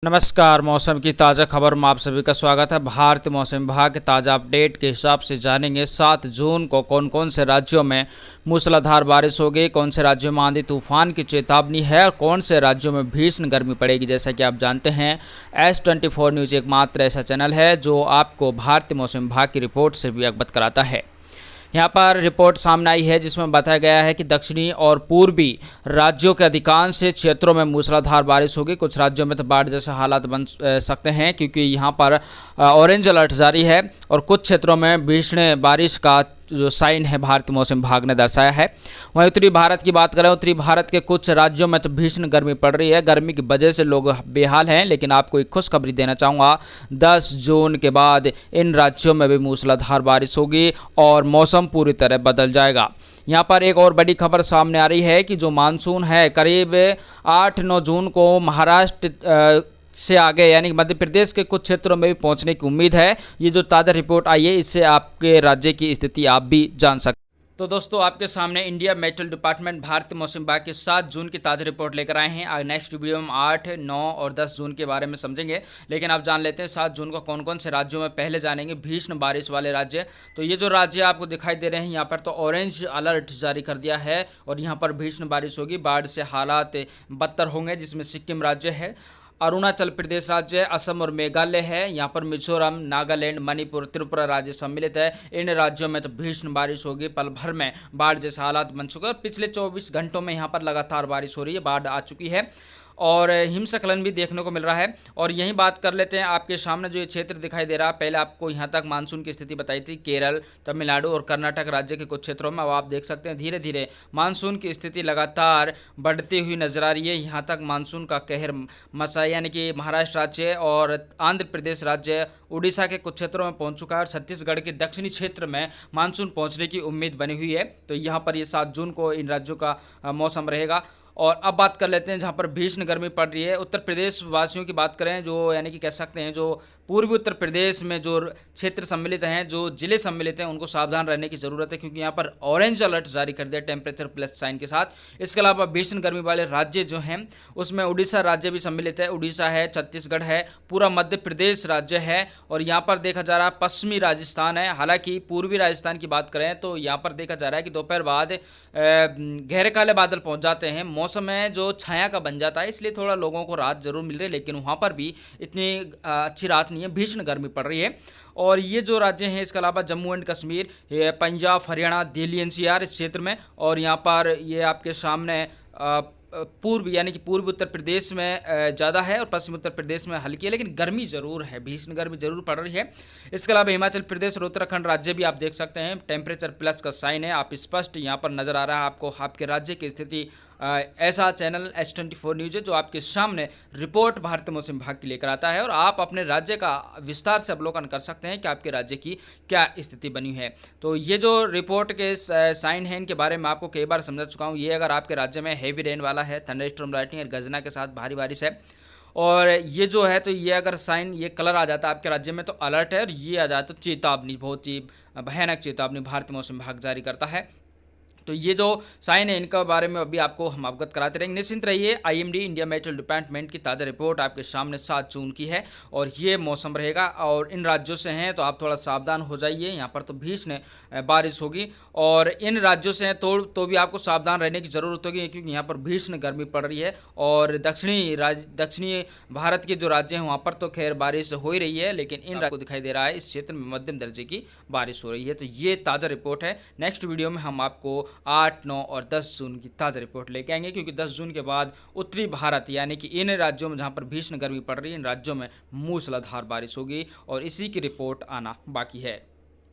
नमस्कार। मौसम की ताज़ा खबर में आप सभी का स्वागत है। भारतीय मौसम विभाग के ताज़ा अपडेट के हिसाब से जानेंगे 7 जून को कौन कौन से राज्यों में मूसलाधार बारिश होगी, कौन से राज्यों में आंधी तूफान की चेतावनी है और कौन से राज्यों में भीषण गर्मी पड़ेगी। जैसा कि आप जानते हैं, S24 न्यूज़ एकमात्र ऐसा चैनल है जो आपको भारतीय मौसम विभाग की रिपोर्ट से भी अवगत कराता है। यहाँ पर रिपोर्ट सामने आई है जिसमें बताया गया है कि दक्षिणी और पूर्वी राज्यों के अधिकांश क्षेत्रों में मूसलाधार बारिश होगी। कुछ राज्यों में तो बाढ़ जैसे हालात बन सकते हैं क्योंकि यहाँ पर ऑरेंज अलर्ट जारी है और कुछ क्षेत्रों में भीषण बारिश का जो साइन है भारतीय मौसम विभाग ने दर्शाया है। वहीं उत्तरी भारत की बात करें, उत्तरी भारत के कुछ राज्यों में तो भीषण गर्मी पड़ रही है। गर्मी की वजह से लोग बेहाल हैं, लेकिन आपको एक खुशखबरी देना चाहूँगा, 10 जून के बाद इन राज्यों में भी मूसलाधार बारिश होगी और मौसम पूरी तरह बदल जाएगा। यहाँ पर एक और बड़ी खबर सामने आ रही है कि जो मानसून है करीब 8-9 जून को महाराष्ट्र से आगे यानी मध्य प्रदेश के कुछ क्षेत्रों में भी पहुंचने की उम्मीद है। ये जो ताज़ा रिपोर्ट आई है इससे आपके राज्य की स्थिति आप भी जान सकते हैं। तो दोस्तों, आपके सामने इंडिया मेट्रोल डिपार्टमेंट भारतीय मौसम विभाग के 7 जून की ताज़ा रिपोर्ट लेकर आए हैं। आज नेक्स्ट वीडियो में 8, 9 और 10 जून के बारे में समझेंगे, लेकिन आप जान लेते हैं 7 जून को कौन कौन से राज्यों में पहले जानेंगे भीषण बारिश वाले राज्य। तो ये जो राज्य आपको दिखाई दे रहे हैं यहाँ पर तो ऑरेंज अलर्ट जारी कर दिया है और यहाँ पर भीषण बारिश होगी, बाढ़ से हालात बदतर होंगे, जिसमें सिक्किम राज्य है, अरुणाचल प्रदेश राज्य, असम और मेघालय है। यहाँ पर मिजोरम, नागालैंड, मणिपुर, त्रिपुरा राज्य सम्मिलित है। इन राज्यों में तो भीषण बारिश होगी, पल भर में बाढ़ जैसे हालात बन चुके हैं और पिछले 24 घंटों में यहाँ पर लगातार बारिश हो रही है, बाढ़ आ चुकी है और हिमस्खलन भी देखने को मिल रहा है। और यही बात कर लेते हैं, आपके सामने जो ये क्षेत्र दिखाई दे रहा है, पहले आपको यहाँ तक मानसून की स्थिति बताई थी, केरल, तमिलनाडु और कर्नाटक राज्य के कुछ क्षेत्रों में। अब आप देख सकते हैं धीरे धीरे मानसून की स्थिति लगातार बढ़ती हुई नजर आ रही है। यहाँ तक मानसून का कहर मचा, यानी कि महाराष्ट्र राज्य और आंध्र प्रदेश राज्य, उड़ीसा के कुछ क्षेत्रों में पहुँच चुका है और छत्तीसगढ़ के दक्षिणी क्षेत्र में मानसून पहुँचने की उम्मीद बनी हुई है। तो यहाँ पर ये 7 जून को इन राज्यों का मौसम रहेगा। और अब बात कर लेते हैं जहाँ पर भीषण गर्मी पड़ रही है, उत्तर प्रदेश वासियों की बात करें, जो यानी कि कह सकते हैं जो पूर्वी उत्तर प्रदेश में जो क्षेत्र सम्मिलित हैं, जो जिले सम्मिलित हैं, उनको सावधान रहने की ज़रूरत है क्योंकि यहाँ पर ऑरेंज अलर्ट जारी कर दिया टेम्परेचर प्लस साइन के साथ। इसके अलावा भीषण गर्मी वाले राज्य जो हैं उसमें उड़ीसा राज्य भी सम्मिलित है, उड़ीसा है, छत्तीसगढ़ है, पूरा मध्य प्रदेश राज्य है और यहाँ पर देखा जा रहा है पश्चिमी राजस्थान है। हालांकि पूर्वी राजस्थान की बात करें तो यहाँ पर देखा जा रहा है कि दोपहर बाद गहरे काले बादल पहुँच जाते हैं, मौसम है जो छाया का बन जाता है, इसलिए थोड़ा लोगों को राहत जरूर मिल रही है, लेकिन वहाँ पर भी इतनी अच्छी राहत नहीं है, भीषण गर्मी पड़ रही है। और ये जो राज्य हैं इसके अलावा जम्मू एंड कश्मीर, पंजाब, हरियाणा, दिल्ली एनसीआर इस क्षेत्र में, और यहाँ पर ये आपके सामने पूर्व यानी कि पूर्व उत्तर प्रदेश में ज़्यादा है और पश्चिम उत्तर प्रदेश में हल्की है, लेकिन गर्मी ज़रूर है, भीषण गर्मी जरूर पड़ रही है। इसके अलावा हिमाचल प्रदेश और उत्तराखंड राज्य भी आप देख सकते हैं टेम्परेचर प्लस का साइन है, आप स्पष्ट यहाँ पर नज़र आ रहा है आपको आपके राज्य की स्थिति। ऐसा चैनल S24 न्यूज़ है जो आपके सामने रिपोर्ट भारतीय मौसम विभाग की लेकर आता है और आप अपने राज्य का विस्तार से अवलोकन कर सकते हैं कि आपके राज्य की क्या स्थिति बनी है। तो ये जो रिपोर्ट के साइन हैं इनके बारे में आपको कई बार समझा चुका हूँ। ये अगर आपके राज्य में हैवी रेन वाला है, थंडरस्टॉर्म, लाइटनिंग और गर्जना के साथ भारी बारिश है, और ये जो है तो ये अगर साइन ये कलर आ जाता है आपके राज्य में तो अलर्ट है, और ये आ जाए तो चेतावनी, बहुत ही भयानक चेतावनी भारतीय मौसम विभाग जारी करता है। तो ये जो साइन है इनका बारे में अभी आपको हम अवगत कराते रहेंगे। निश्चिंत रहिए, IMD इंडिया मेट्रोल डिपार्टमेंट की ताज़ा रिपोर्ट आपके सामने 7 जून की है और ये मौसम रहेगा। और इन राज्यों से हैं तो आप थोड़ा सावधान हो जाइए, यहाँ पर तो भीषण बारिश होगी, और इन राज्यों से हैं तो भी आपको सावधान रहने की ज़रूरत होगी क्योंकि यहाँ पर भीषण गर्मी पड़ रही है। और दक्षिणी भारत के जो राज्य हैं वहाँ पर तो खैर बारिश हो ही रही है, लेकिन इन राज्यों को दिखाई दे रहा है इस क्षेत्र में मध्यम दर्जे की बारिश हो रही है। तो ये ताज़ा रिपोर्ट है। नेक्स्ट वीडियो में हम आपको 8, 9 और 10 जून की ताज़ा रिपोर्ट लेके आएंगे क्योंकि 10 जून के बाद उत्तरी भारत यानी कि इन राज्यों में जहां पर भीषण गर्मी पड़ रही है, इन राज्यों में मूसलाधार बारिश होगी और इसी की रिपोर्ट आना बाकी है।